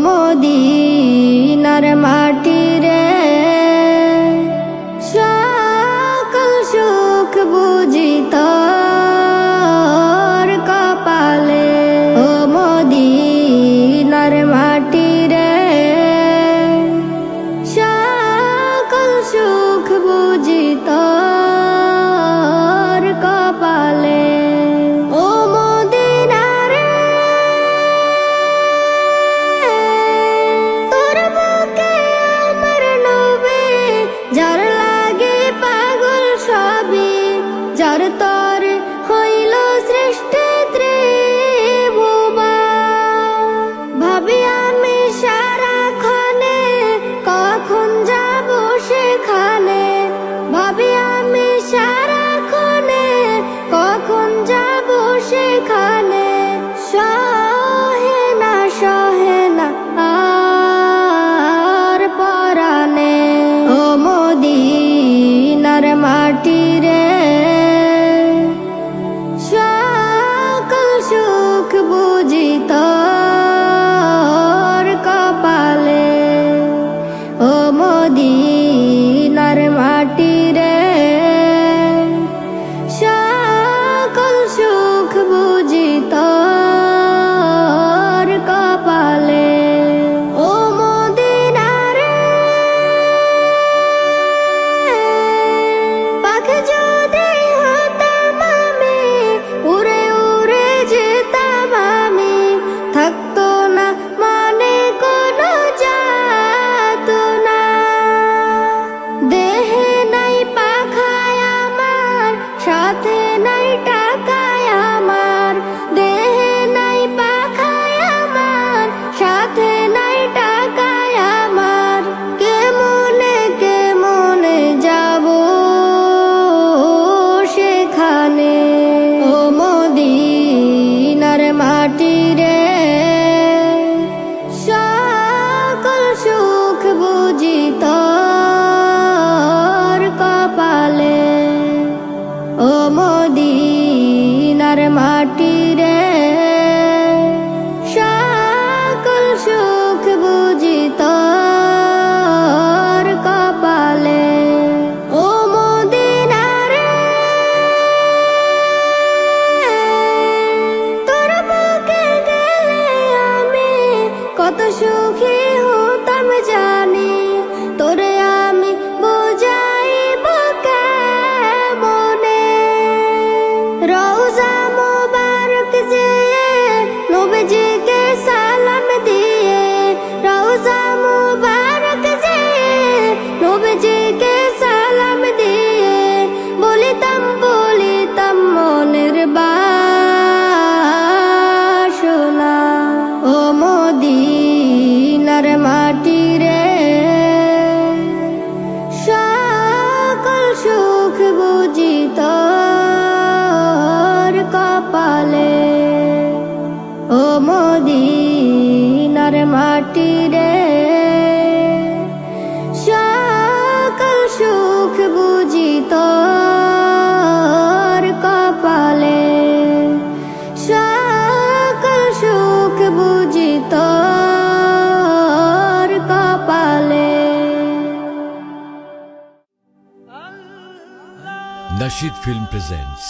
মদিনার মাটি রে সকল সুখ বুঝি তোর কপালে। ও মদিনার মাটি রে সকল সুখ বুঝি তোর কপালে। ও মদিনা রে তোর বুকে আমার নবী, যার লাগে পাগল সবই, যার তর হইল সৃষ্টি ত্রিভুবন। ভাবি আমি সারাক্ষণে কখন যাব সেখানে, ভাবি আমি সারাক্ষণে কখন যাব সেখানে। সহে না আর পরাণে। ও মদিনার মাটি রে সকল সুখ বুঝি তোর কপালে। ও মদিনার মাটি রে সকল সুখ বুঝি তোর কপালে। ও মদিনা রে পাখি যদি হতাম আমি, উড়ে উড়ে যেতাম আমি, থাকতো না মনে কোনো যাতনা। দেহে নাই পাখায় আমার, সাথে নাই টাকায় আমার, দেহে নাই পাখায় আমার, সাথে নাই টাকায় আমার। কেমনে যাব সেখানে। ও মদিনার মাটি রে সকল সুখ বুঝি তোর কপালে। ও মদিনার মাটি রে সকল সুখ বুঝি তোর কপালে। ও মদিনা রে তোর বুকে গেলে আমি কত সুখী হতাম জানি, তোরে আমি বুঝাইব কেমনে। রওজা মুবারক যেয়ে নবীজিকে সালাম দিয়ে, রওজা মুবারক যেয়ে নবীজিকে সালাম দিয়ে, বলিতাম মনের বাসনা। ও মদিনার মাটি রে সকল সুখ বুঝি তোর কপালে। ও মদিনার মাটি রে সকল সুখ বুঝি তোর কপালে। সকল সুখ বুঝি তোর কপালে। Nasheed Film presents